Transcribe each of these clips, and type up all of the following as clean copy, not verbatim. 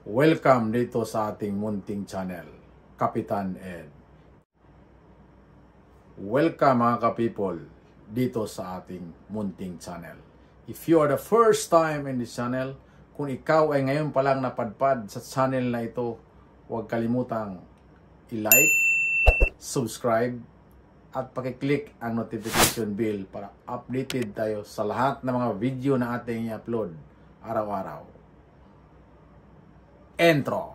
Welcome dito sa ating munting channel, Kapitan Ed. Welcome mga ka-people dito sa ating munting channel. If you are the first time in this channel, kung ikaw ay ngayon pa lang napadpad sa channel na ito, huwag kalimutang i-like, subscribe, at pakiclick ang notification bell para updated tayo sa lahat ng mga video na ating i-upload araw-araw. Intro.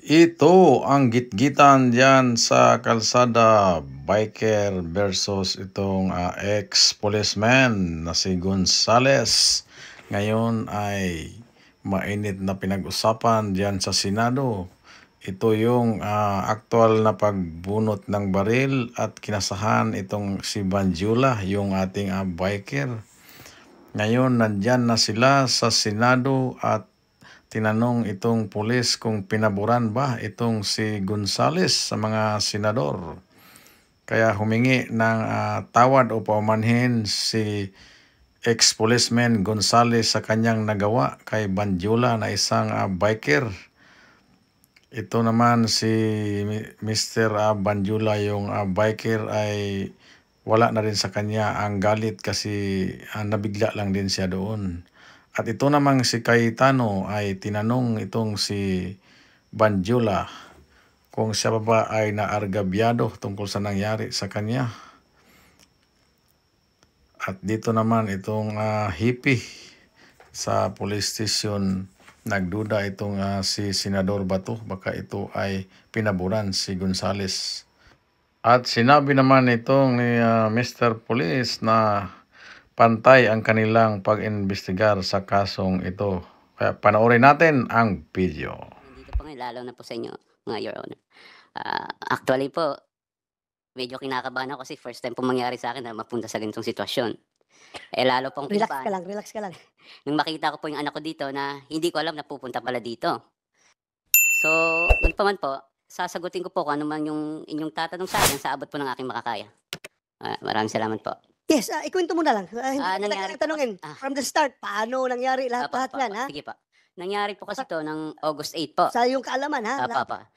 Ito ang gitgitan diyan sa kalsada, biker versus itong ex-policeman na si Gonzales. Ngayon ay mainit na pinag-usapan diyan sa Senado. Ito yung aktual na pagbunot ng baril at kinasahan itong si Banjula, yung ating biker. Ngayon nandyan na sila sa Senado at tinanong itong pulis kung pinaboran ba itong si Gonzales sa mga senador. Kaya humingi ng tawad o paumanhin si ex-policeman Gonzales sa kanyang nagawa kay Banjula na isang biker. Ito naman si Mr. Banjula, yung biker, ay wala na rin sa kanya ang galit kasi nabigla lang din siya doon. At ito namang si Cayetano ay tinanong itong si Banjula kung siya ba ay naargabyado tungkol sa nangyari sa kanya. At dito naman itong hippie sa police station, nagduda itong si Senador Bato, baka ito ay pinaboran si Gonzales. At sinabi naman itong ni Mr. Police na pantay ang kanilang pag-imbestigar sa kasong ito. Kaya panoorin natin ang video. Nandito po ngayon, lalo na po sa inyo, mga Your Honor. Actually po, medyo kinakabahan ako kasi first time po mangyari sa akin na mapunta sa ganitong sitwasyon. Lalo pong Relax kinabahan ka lang, relax ka lang. nung makita ko po yung anak ko dito na hindi ko alam na pupunta pala dito. So, doon pa man po, sasagutin ko po kung ano man yung inyong tatanong sa akin sa abot po ng aking makakaya. Maraming salamat po. Yes, ikwento mo na lang. Hindi nangyari kita tanungin. From the start, paano nangyari lahat yan, ha? Sige po. Nangyari po kasi to ng August 8 po. Sa iyong kaalaman, ha? Apa.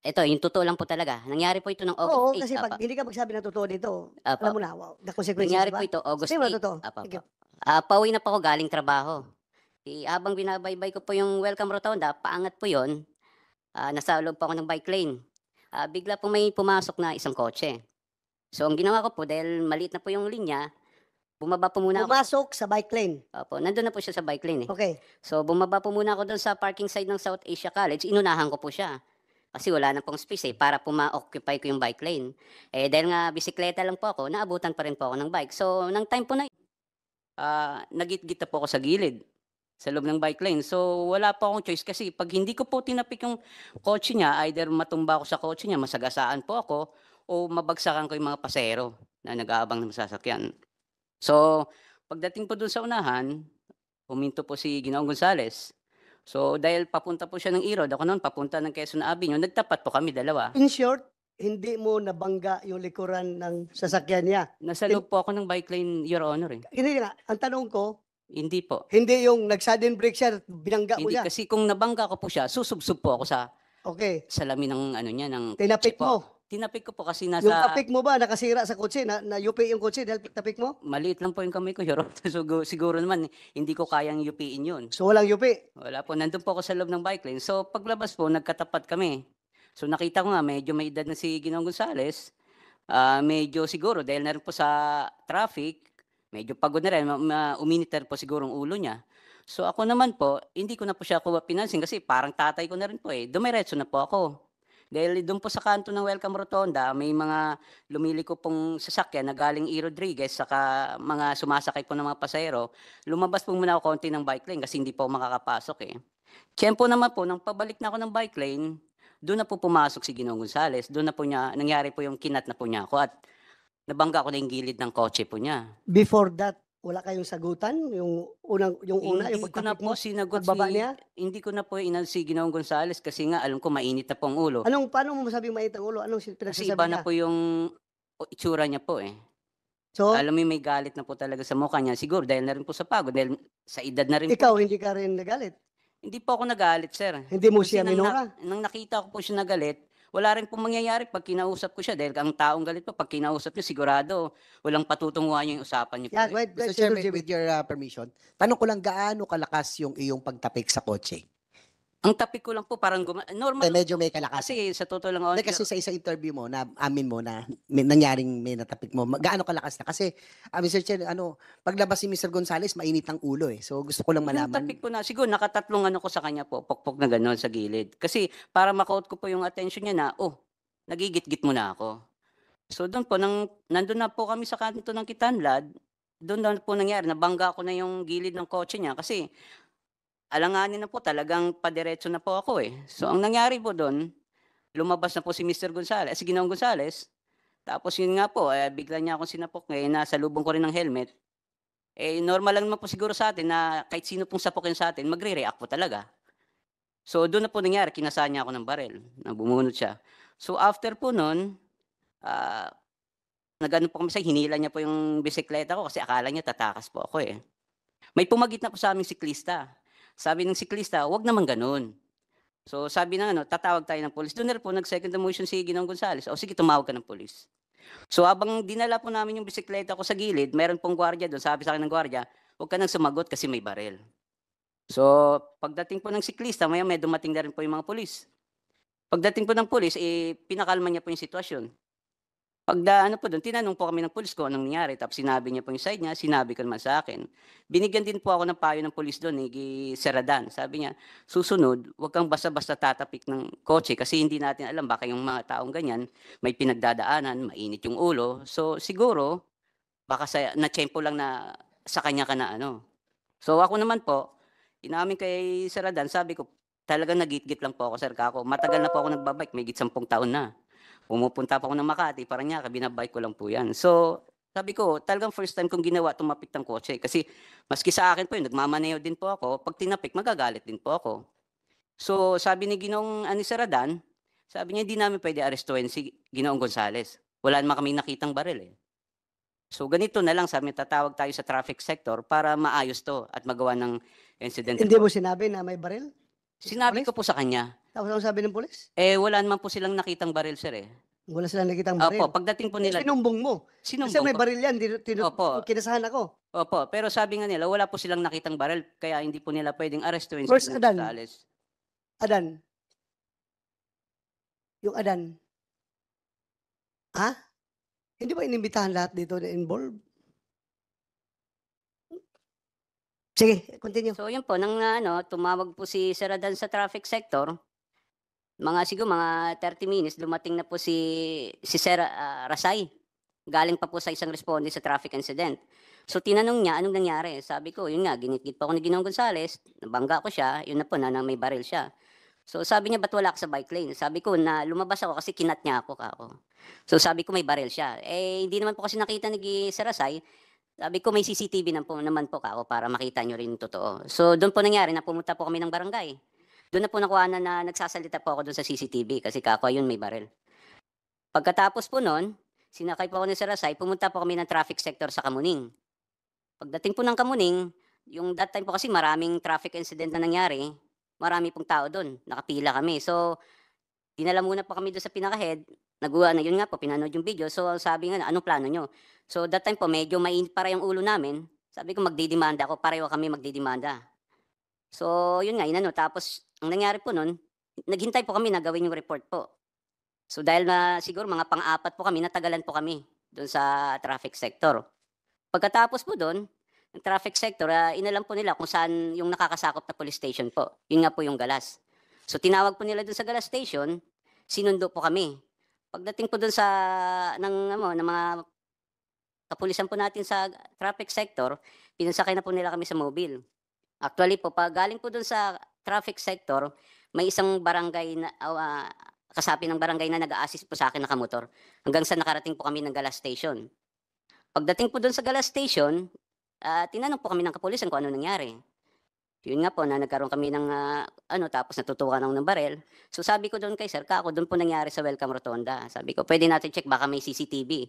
Ito, yung totoo lang po talaga. Nangyari po ito ng August 8. Oo, kasi pag hindi ka magsabi ng totoo dito, alam mo na, the consequences, nangyari diba? po ito August Sabi mo 8. na totoo. Pauwi na po ako galing trabaho. Habang binabaybay ko po yung Welcome Rotonda, paangat po yon. Nasa loob po ako ng bike lane. Bigla po may pumasok na isang kotse. So, ang ginawa ko po, dahil maliit na po yung linya, bumaba po muna ako. Pumasok sa bike lane. Opo, nandun na po siya sa bike lane. Okay. So, bumaba po muna ako doon sa parking side ng South Asia College. Inunahan ko po siya. Kasi wala na pong space para ma-occupy ko yung bike lane. Dahil nga bisikleta lang po ako, naabutan pa rin po ako ng bike. So, nang time po na nagit-git na po ako sa gilid sa loob ng bike lane. So, wala po akong choice kasi pag hindi ko po tinapik yung kotse niya, either matumba ako sa kotse niya, masagasaan po ako, o mabagsakan ko yung mga pasero na nag-aabang ng sasakyan. So, pagdating po dun sa unahan, huminto po si Ginoong Gonzales. So, dahil papunta po siya ng Irod, ako noon papunta ng Quezon Avenue, nagtapat po kami dalawa. In short, hindi mo nabangga yung likuran ng sasakyan niya. Nasa loob po ako ng bike lane, Your Honor. Hindi nga, ang tanong ko, hindi po. hindi yung nag-sudden brake siya, binangga mo Hindi siya. kasi kung nabangga ko po siya, susubsub po ako sa salamin ng ano niya, ng tinapik mo. Tinapik ko po kasi nasa... Yung tapik mo ba nakasira sa kotse? Na-yupi yung kotse dahil tapik mo? Maliit lang po yung kamay ko, Your Honor. So, siguro naman, hindi ko kayang yupiin yun. So, walang yupi? Wala po. Nandun po ako sa loob ng bike lane. So, paglabas po, nagkatapat kami. So, nakita ko nga, medyo may edad na si Ginoong Gonzales. Medyo siguro, dahil na rin po sa traffic, medyo pagod na rin, uminit na rin po siguro ang ulo niya. So, ako naman po, hindi ko na po siya pinansin kasi parang tatay ko na rin po Dumiretso na po ako. Dahil doon po sa kanto ng Welcome Rotonda, may mga lumiliko pong sasakyan na galing E. Rodriguez, saka mga sumasakay po ng mga pasahero. Lumabas po muna ako konti ng bike lane kasi hindi po makakapasok Tiyempo naman po, nang pabalik na ako ng bike lane, doon na po pumasok si Ginoong Gonzales. Doon na po niya, nangyari po yung kinat na po niya ako at nabangga ko na yung gilid ng kotse po niya. Before that, wala kayong sagutan? Yung una, yung Hindi ko na pagtapik mo? po sinagot pagbaba niya? hindi ko na po si Ginoong Gonzales kasi nga alam ko mainit na po ang ulo. Paano mo masabing mainit ang ulo? Anong Kasi pinagsasabi iba na niya? po yung itsura niya po eh. So, Alam mo may galit na po talaga sa mukha niya. Siguro dahil na rin po sa pagod, dahil sa edad na rin po. ikaw, hindi ka rin nagalit? Hindi po ako nagalit, sir. Hindi mo Kasi siya minura? nang nakita ko po siya nagalit, wala rin pong mangyayari pag kinausap ko siya. Dahil ang taong galit po, pag kinausap niyo, sigurado, walang patutunguhan yung usapan niyo po. Yeah, eh. wait, Mr. wait, Chairman, Senator JB. with your permission, tanong ko lang gaano kalakas yung iyong pagtapik sa kotse? Ang tapik ko lang po, parang normal. Medyo may kalakas. Kasi sa totoo lang, Hindi, kasi sa isang interview mo, na amin mo na nangyaring may natapik mo, gaano kalakas na? Kasi, Mr. Chair, paglabas si Mr. Gonzales, mainit ang ulo eh. So gusto ko lang Yung malaman. tapik ko na, siguro nakatatlong ano ko sa kanya po, pokpok na gano'n sa gilid. Kasi para makaut ko po yung attention niya na, nagigit-git mo na ako. So doon po, nandun na po kami sa kanto ng Kitanlad, doon na po nangyari, nabangga ko na yung gilid ng kotse niya kasi alanganin na po, talagang padiretso na po ako eh. So ang nangyari po doon, lumabas na po si Mr. Gonzales, si Ginoong Gonzales, tapos yun nga po, bigla niya akong sinapok ngayon, nasa lubong ko rin ng helmet. Normal lang naman po siguro sa atin na kahit sino pong sapokin sa atin, magre-react po talaga. So doon na po nangyari, kinasaan niya ako ng barel, na bumunot siya. So after po noon, nagano po kami sa hinila niya po yung bisikleta ko kasi akala niya tatakas po ako eh. May pumagit na po sa aming siklista. Sabi ng siklista, wag naman ganun. So sabi na tatawag tayo ng polis. Doon na po nag-second motion si Ginoong Gonzales. O sige, tumawag ka ng polis. So habang dinala po namin yung bisikleta ko sa gilid, meron pong gwardiya doon. Sabi sa akin ng gwardiya, huwag ka nang sumagot kasi may barel. So pagdating po ng siklista, may dumating na rin po yung mga polis. Pagdating po ng polis, pinakalma niya po yung sitwasyon. Pagdaan po doon, tinanong po kami ng polis kung anong nangyari. Tapos sinabi niya po yung side niya, sinabi ko naman sa akin. Binigyan din po ako ng payo ng polis doon, ni Seradan. Sabi niya, susunod, huwag kang basta-basta tatapik ng kotse kasi hindi natin alam baka yung mga taong ganyan may pinagdadaanan, mainit yung ulo. So siguro, baka na-tsempo lang na sa kanya ka na ano. So ako naman po, inamin kay Seradan, sabi ko, talagang nagit-git lang po ako, sir kako. Matagal na po ako nagbabike, may 10 taon na. Pumupunta pa ako ng Makati, Paranaque, binabike ko lang po yan. So, sabi ko, talagang first time kong ginawa tumapik ng kotse. Kasi maski sa akin po yun, nagmamaneo din po ako. Pag tinapik, magagalit din po ako. So, sabi ni Ginoong Seradan, sabi niya, hindi namin pwede arestuhin si Ginoong Gonzales. Wala naman kami nakitang baril eh. So, ganito na lang, sabi niya, tatawag tayo sa traffic sector para maayos to at magawa ng incident. Hindi mo sinabi na may baril? Sinabi ko po sa kanya. Tapos ang sabi ng polis? Wala naman po silang nakitang baril, sir eh. Wala silang nakitang baril. Opo, pagdating po nila. Sinumbong mo. Kasi may Sinumbong ko. baril yan, Opo. kinasahan ako. Opo, pero sabi nga nila, wala po silang nakitang baril, kaya hindi po nila pwedeng arestuin si First, Ginoong Adan. Gonzales. Adan. Yung Adan. Ha? Hindi ba inimbitahan lahat dito na involved? Sige, continue. So yun po, nang tumawag po si Seradan sa traffic sector, siguro mga 30 minutes, dumating na po si Sir Rasay. Galing pa po sa isang responde sa traffic incident. So tinanong niya, anong nangyari? Sabi ko, yun nga, ginit-git pa ako ni Ginoong Gonzales, nabangga ko siya, yun na po, na may baril siya. So sabi niya, ba't wala ka sa bike lane? Sabi ko, na lumabas ako kasi kinat niya ako kako. So sabi ko, may baril siya. Hindi naman po kasi nakita ni Sir Rasay. Sabi ko, may CCTV naman po kako para makita nyo rin yung totoo. So doon po nangyari na pumunta po kami ng barangay. Doon na po nakuha na nagsasalita po ako doon sa CCTV kasi kako yun may baril. Pagkatapos po noon, sinakay po ako ni Sir Rasay, pumunta po kami ng traffic sector sa Kamuning. Pagdating po ng Kamuning, yung that time po kasi maraming traffic incident na nangyari, marami pong tao doon, nakapila kami. So, dinala muna po kami doon sa pinaka-head, yun nga po, pinanood yung video. So, sabi nga, anong plano nyo? So, that time po, medyo mainit para yung ulo namin. Sabi ko, magdidemanda ako, pareho kami magdidemanda. So, yun nga, tapos, ang nangyari po nun, naghintay po kami na gawin yung report po. So, dahil na siguro mga pang-apat po kami, natagalan po kami doon sa traffic sector. Pagkatapos po doon, ng traffic sector, inalam po nila kung saan yung nakakasakop na police station po. Yun nga po yung Galas. So, tinawag po nila doon sa Galas Station, sinundo po kami. Pagdating po doon ng mga kapulisan po natin sa traffic sector, pinasakay na po nila kami sa mobile. Actually po, pag galing po doon sa traffic sector, may isang barangay na kasapi ng barangay na nag-a-assist po sa akin nakamotor. Hanggang sa nakarating po kami ng Galas Station. Pagdating po doon sa Galas Station, tinanong po kami ng kapulisan kung ano nangyari. Yun nga po na nagkaroon kami ng tapos natutukan ako ng barel. So sabi ko doon kay Sir Kako, doon po nangyari sa Welcome Rotonda. Sabi ko, pwede natin check, baka may CCTV.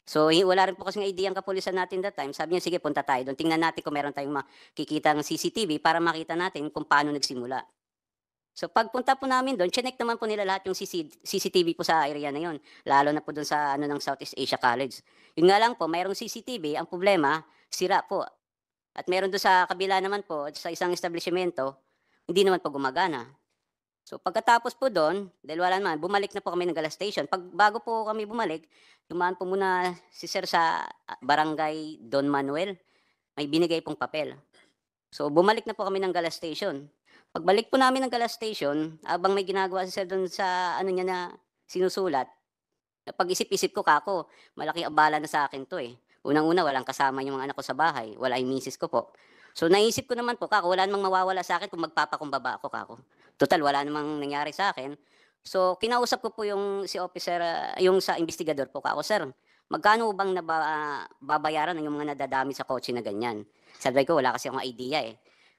So wala rin po kasing idea ang kapulisan natin that time. Sabi niya, sige, punta tayo doon. Tingnan natin kung meron tayong makikita ng CCTV para makita natin kung paano nagsimula. So pagpunta po namin doon, chinek naman po nila lahat yung CCTV po sa area na yon. Lalo na po doon sa ng Southeast Asia College. Yun nga lang po, mayroong CCTV, ang problema, sira po. At meron doon sa kabila naman po, sa isang establishmento, hindi naman po gumagana. So pagkatapos po doon, dahil wala naman, bumalik na po kami ng Galas Station. Bago po kami bumalik, dumaan po muna si Sir sa barangay Don Manuel. May binigay pong papel. So bumalik na po kami ng Galas Station. Pagbalik po namin ng Galas Station, abang may ginagawa si Sir doon sa niya na sinusulat, pag-isip-isip ko, Kako, malaki abala na sa akin to eh. Unang-una, walang kasama yung mga anak ko sa bahay. Wala yung misis ko po. So naisip ko naman po, Kako, wala namang mawawala sa akin kung magpapakumbaba ako, Kako. Total, wala namang nangyari sa akin. So kinausap ko po yung si officer, yung sa investigador po, Kako, Sir, magkano bang babayaran ng yung mga nadadami sa kotse na ganyan? Sabi ko, wala kasi akong idea eh.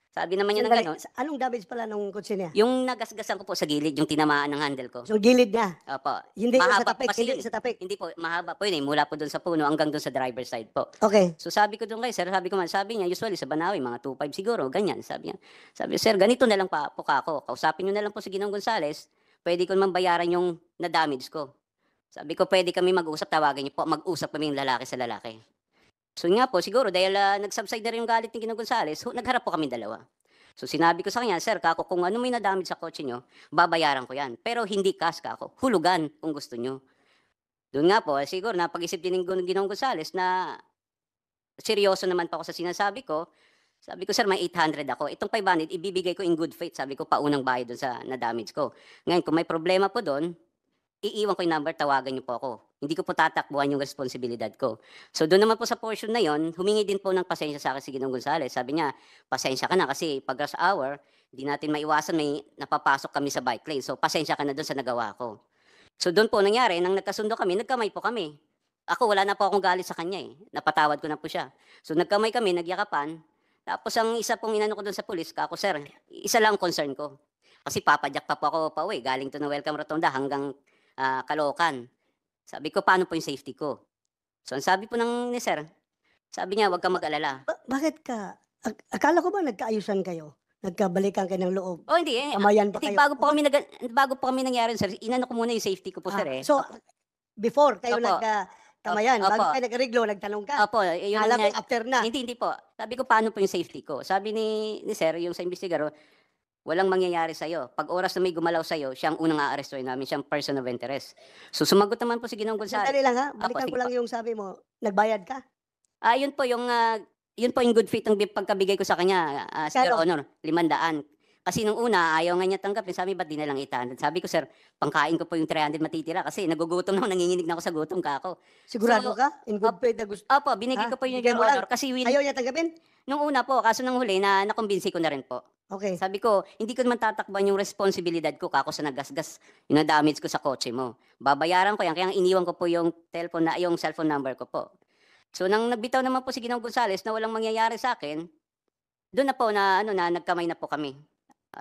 Sabi naman niya na Sandali, gano'n, anong damage pala nung kotse niya? yung nagasgasan ko po sa gilid, yung tinamaan ng handle ko. So gilid na. Opo. Hindi yung sa Mahaba tapik, kasi hindi yun. sa tapik. Hindi po, mahaba po yun eh. Mula po doon sa puno hanggang doon sa driver side po. Okay. So sabi ko doon kay Sir, sabi niya, usually sa Banawi, mga 2.5 siguro, ganyan. Sabi Sir, ganito na lang po ako. Kausapin niyo na lang po si Ginong Gonzales, pwede ko naman bayaran yung na-damage ko. Sabi ko, pwede kami mag-usap, tawagin niyo po, mag-usap kami yung lalaki sa lalaki. So nga po, siguro, dahil nag-subside na rin yung galit ni Ginong Gonzales, nagharap po kami dalawa. So sinabi ko sa kanya, Sir, Kako, kung ano may na-damage sa kotse nyo, babayaran ko yan. Pero hindi cash, Kako. Hulugan kung gusto nyo. Doon nga po, siguro napag-isip din ng Ginong Gonzales na seryoso naman pa ako sa sinasabi ko. Sabi ko, Sir, may 800 ako. Itong 500, ibibigay ko in good faith. Sabi ko, paunang bayad doon sa na-damage ko. Ngayon, kung may problema po doon, iiwan ko yung number, tawagan niyo po ako. Hindi ko po tatakbuhan yung responsibilidad ko. So doon naman po sa portion na yon, humingi din po ng pasensya sa akin si Ginong Gonzales. Sabi niya, pasensya ka na kasi pag rush hour, hindi natin maiwasan, may napapasok kami sa bike lane. So pasensya ka na doon sa nagawa ko. So doon po nangyari, nang nagkasundo kami, nagkamay po kami. Ako, wala na po akong galit sa kanya eh. Napatawad ko na po siya. So nagkamay kami, nagyakapan. Tapos ang isa pong inano ko doon sa pulis, Kako, Sir, isa lang concern ko. Kasi papadyak pa po ako pa uwi. Galing to na Welcome Rotonda hanggang Caloocan. Sabi ko, paano po yung safety ko? So, ang sabi po ni Sir, sabi niya, huwag kang mag-alala. Bakit ka? Akala ko ba nagkaayusan kayo? Nagkabalikan kayo ng loob? Oh, hindi. Kamayan pa kayo? Bago po kami nangyari, Sir, inano ko muna yung safety ko po, Sir. Eh. So, before kayo Opo. nagkamayan, Opo. bago kayo nagreglo, nagtanong ka? Opo, yun Alam mo, nga. after na. Hindi po. Sabi ko, paano po yung safety ko? Sabi ni Sir, yung sa investigador, walang mangyayari sa'yo. Pag oras na may gumalaw sa'yo, siya ang unang aarestuin namin, siyang person of interest. So sumagot naman po si Ginong Gonzales. Sandali lang ha, balikan sige ko lang yung sabi mo, nagbayad ka? Yun po yung good faith ng pagkabigay ko sa kanya, Sir Kano? Honor, 500. Kasi nung una, ayaw nga niya tanggapin. Sabi, ba't di na lang 800? Sabi ko, Sir, pangkain ko po yung 300 matitira kasi nagugutom na ako, nanginginig na ako sa gutom, Kako. Sigurado So, ka? In good faith na gusto? Opo, binigay ko po yung Bigay mo lang. Honor kasi Ayaw niya tanggapin? nung una po, kaso nang huli, nakumbinsi ko na rin po. Okay. Sabi ko, hindi ko naman tatakban yung responsibilidad ko, Kako, sa nagasgas, yung na-damage ko sa kotse mo. Babayaran ko yan, kaya iniwan ko po yung cellphone number ko po. So nang nagbitaw naman po si Ginong Gonzales na walang mangyayari sa akin, doon na po na nagkamay na po kami.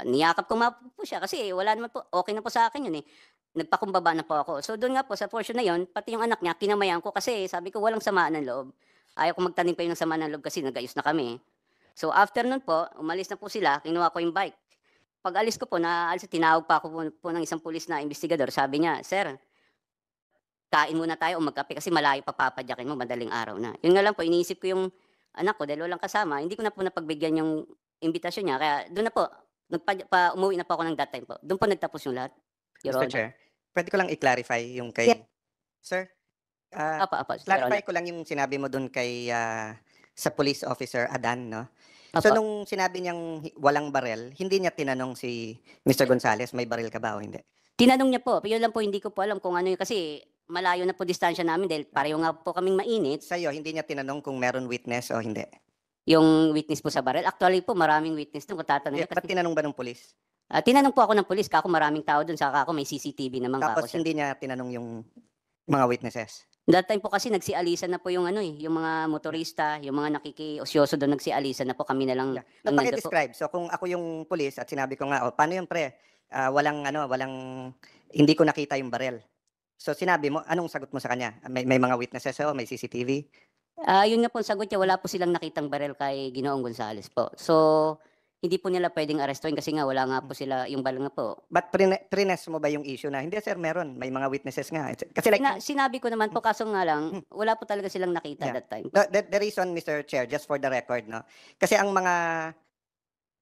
Niyakap ko po siya kasi wala naman po, okay na po sa akin yun eh. Nagpakumbaba na po ako. So doon nga po sa portion na yon, pati yung anak niya, kinamayan ko kasi sabi ko walang samaan ng loob. Ayaw ko magtanim pa yun ng samaan ng loob kasi nagayos na kami. So after nun po, umalis na po sila, kinuha ko yung bike. Pag alis ko po, tinawag pa ako po ng isang pulis na investigador. Sabi niya, Sir, kain muna tayo o magkape kasi malayo pa papadyakin mo, madaling araw na. Yun nga lang po, iniisip ko yung anak ko dahil walang kasama. Hindi ko na po napagbigyan yung imbitasyon niya. Kaya doon na po, umuwi na po ako ng that time po. Doon po nagtapos yung lahat. Your Mr. Honor. Chair, pwede ko lang i-clarify yung kay... Yeah. Sir, Apa, Your clarify Honor. ko lang yung sinabi mo dun kay sa police officer Adan, no? Apa. So nung sinabi niyang walang barel, hindi niya tinanong si Mr. Gonzales, may baril ka ba o hindi? Tinanong niya po, yun lang po, hindi ko po alam kung ano yun. Kasi malayo na po distansya namin dahil pareho nga po kaming mainit. Sa'yo, hindi niya tinanong kung meron witness o hindi. Yung witness po sa baril. Actually po, maraming witness doon kung tatanungin. Ba't tinanong ba ng police? Tinanong po ako ng pulis, kako maraming tao doon, saka ako may CCTV naman kako Tapos siya. hindi niya tinanong yung mga witnesses. That time po kasi nagsialisan na po yung ano yung mga motorista, yung mga nakikiosyoso doon nagsialisan na po, kami na lang Yeah. ang No, nandoon po. paki-describe. So kung ako yung pulis at sinabi ko nga, oh, paano yung pre? Walang hindi ko nakita yung barel. So sinabi mo, anong sagot mo sa kanya? May mga witnesses, may CCTV? Yun nga po ang sagot niya, wala po silang nakitang barel kay Ginoong Gonzales po. So, hindi po nila pwedeng arestuin kasi nga wala nga po sila, yung barel nga po. But prines mo ba yung issue na, hindi sir, meron, may mga witnesses nga. Kasi like, Sinabi ko naman po, kaso nga lang, wala po talaga silang nakita Yeah. that time. the reason, Mr. Chair, just for the record, no? Kasi ang mga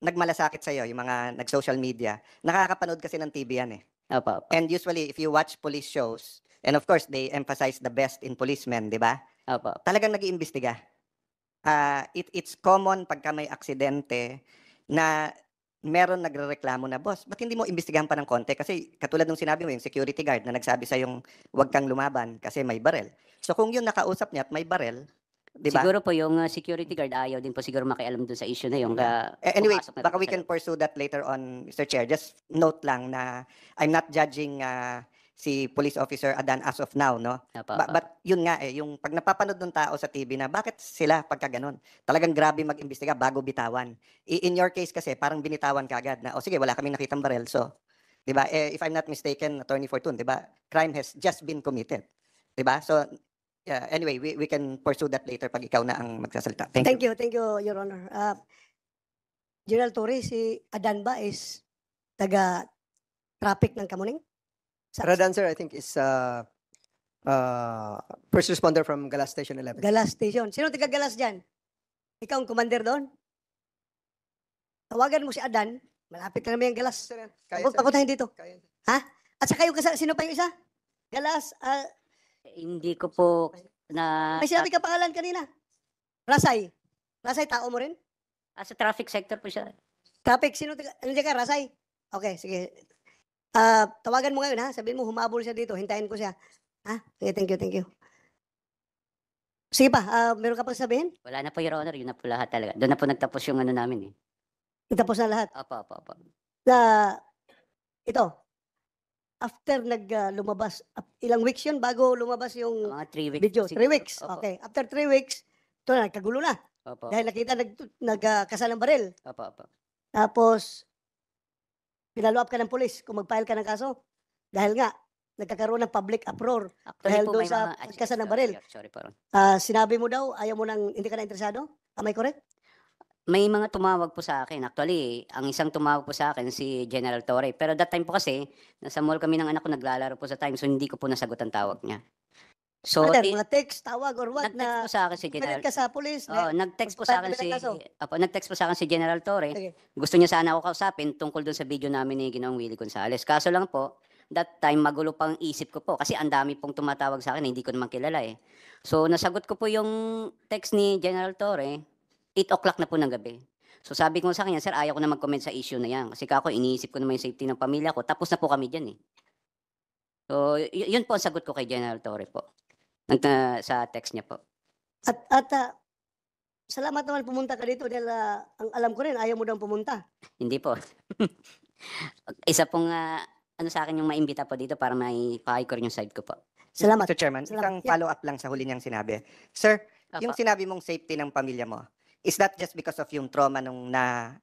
nagmalasakit sa'yo, yung mga nag-social media, nakakapanood kasi ng TV yan eh. Opo, opo. And usually, if you watch police shows, and of course, they emphasize the best in policemen, di ba? Opo. Talagang nag-iimbestiga. It's common pagka may aksidente na meron nagrereklamo na, boss, ba't hindi mo imbestigahan pa ng konti? Kasi katulad nung sinabi mo, yung security guard na nagsabi sa yung huwag kang lumaban kasi may barel. So kung yun nakausap niya at may barel, di ba? Siguro po yung security guard ayaw din po siguro makialam dun sa issue na yung Anyway, pumasok na baka po we sa can pursue that later on, Mr. Chair. Just note lang na I'm not judging si Police Officer Adan as of now, no? Opo, opo. But yun nga yung pag napapanood ng tao sa TV na bakit sila pagka ganun? Talagang grabe mag-imbestiga bago bitawan. In your case kasi parang binitawan ka agad na, sige, wala kaming nakitang barel. So, 'di ba? If I'm not mistaken, Attorney Fortune, 'di ba? Crime has just been committed. 'Di ba? So, yeah, anyway, we can pursue that later pag ikaw na ang magsasalita. Thank you. Thank you, Your Honor. General Torre, si Adan ba is taga-traffic ng Kamuning? Radan, sir, I think is first responder from Galas Station 11. Galas Station. Sino taga Galas dyan? Ikaw ang commander doon? Tawagan mo si Adan. Malapit na naman yung Galas. Sir, kaya, sir. Papuntahin dito. Kaya, sir. At saka yung sino pa yung isa? Galas. Hindi ko po na May sinabi ka pangalan kanina. Rasay. Rasay, tao mo rin? sa traffic sector po siya. Traffic, sino taga, ano dyan ka, Rasay? Okay, sige. Tawagan mo ngayon, ha? Sabihin mo, humabol siya dito. Hintayin ko siya. Ha? Okay, thank you. Sige pa, meron ka pang sabihin? Wala na po, Your Honor, yun na po lahat talaga. Doon na po nagtapos yung ano namin eh. Tapos na lahat. Opo. Ito, after lumabas, ilang weeks yun bago lumabas yung Mga 3 weeks. video? po 3 siguro. weeks. Opo. Okay. After 3 weeks, ito na, nagkagulo na. Opo. Dahil nakita nagkasal ng baril. Opo. Tapos, pinalo up ka ng polis kung mag-file ka ng kaso. Dahil nga, nagkakaroon ng public uproar. Dahil doon may sa mga- pagkasal ng baril. Sorry po. Sinabi mo daw, ayaw mo nang, hindi ka na interesado? Am I correct? May mga tumawag po sa akin. Actually, ang isang tumawag po sa akin si General Torre. Pero that time po kasi, nasa mall kami ng anak ko, naglalaro po sa time, so hindi ko po nasagot ang tawag niya. So, Brother, mga text, tawag, or what nag-text na po sa akin si General. galit ka sa polis. Nag-text po sa akin nag-text po sa akin si General Torre. Sige. Gusto niya sana ako kausapin tungkol doon sa video namin ni Ginoong Willie Gonzales. Kaso lang po, that time magulo pang isip ko po kasi ang dami pong tumatawag sa akin, hindi ko naman kilala eh. So nasagot ko po yung text ni General Torre, 8 o'clock na po ng gabi. So sabi ko sa kanya, sir, ayaw ko na mag-comment sa issue na yan. Kasi kako, iniisip ko naman yung safety ng pamilya ko. Tapos na po kami dyan eh. So yun po ang sagot ko kay General Torre po. Sa text niya po. At salamat naman pumunta ka dito dahil ang alam ko rin, ayaw mo daw pumunta. Hindi po. Isa pong ano sa akin yung maimbita po dito para may pakikor yung side ko po. Salamat. Mr. Chairman, Salamat. isang follow-up lang sa huli niyang sinabi. Sir, yung Apa. sinabi mong safety ng pamilya mo, is that just because of yung trauma nung na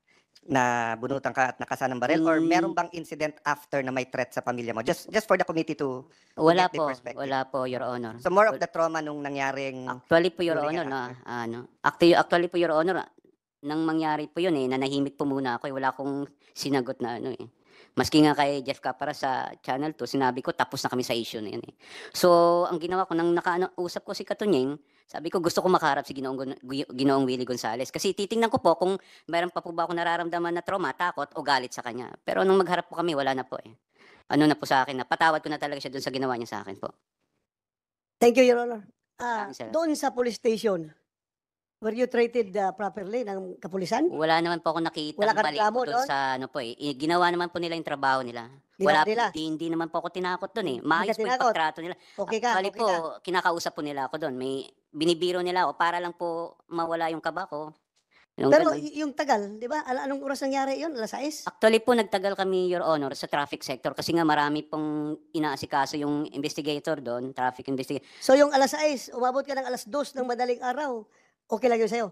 bunutan ka at nakasa ng baril or meron bang incident after na may threat sa pamilya mo? Just for the committee to Wala get the po, perspective. wala po, Your Honor. So more of the trauma nung nangyaring Actually po, Your during Honor, and actually po, Your Honor, nang mangyari po yun eh, nanahimik po muna ako eh, wala akong sinagot na ano eh. Maski nga kay Jeff Capara sa Channel 2, sinabi ko tapos na kami sa issue na yun eh. So, ang ginawa ko, nang nakausap ko si Katunying, sabi ko gusto ko makaharap si Ginoong Willie Gonzales. Kasi titingnan ko po kung mayroon pa po ba ako nararamdaman na trauma, takot o galit sa kanya. Pero nung magharap po kami, wala na po eh. Ano na po sa akin, napatawad ko na talaga siya doon sa ginawa niya sa akin po. Thank you, Your Honor. Maraming salamat. Doon sa police station, were you treated properly ng kapulisan? Wala naman po ako nakita Wala kang mali reklamo po doon doon? sa ano po eh. Ginawa naman po nila yung trabaho nila. Ginawa Wala nila? po, hindi naman po ako tinakot doon eh. Hindi Maayos ka po yung tinakot? pagtrato nila. Okay ka? Actually Okay po, ka? kinakausap po nila ako doon. May binibiro nila ako para lang po mawala yung kaba ko. Yung Pero ganun. yung tagal, di ba? Anong oras nangyari yun? Alas 6? Actually po, nagtagal kami, Your Honor, sa traffic sector kasi nga marami pong inaasikaso yung investigator doon, traffic investigator. So yung alas 6, umabot ka ng alas 2 ng madaling araw, okay lang yun sa'yo?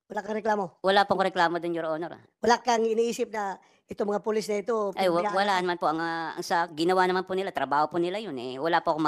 Wala kang reklamo? Wala pong reklamo doon, Your Honor. Wala kang iniisip na itong mga pulis na ito, Ay, pinabayaan wala ka? naman po. Ang sa ginawa naman po nila, trabaho po nila yun eh. Wala po akong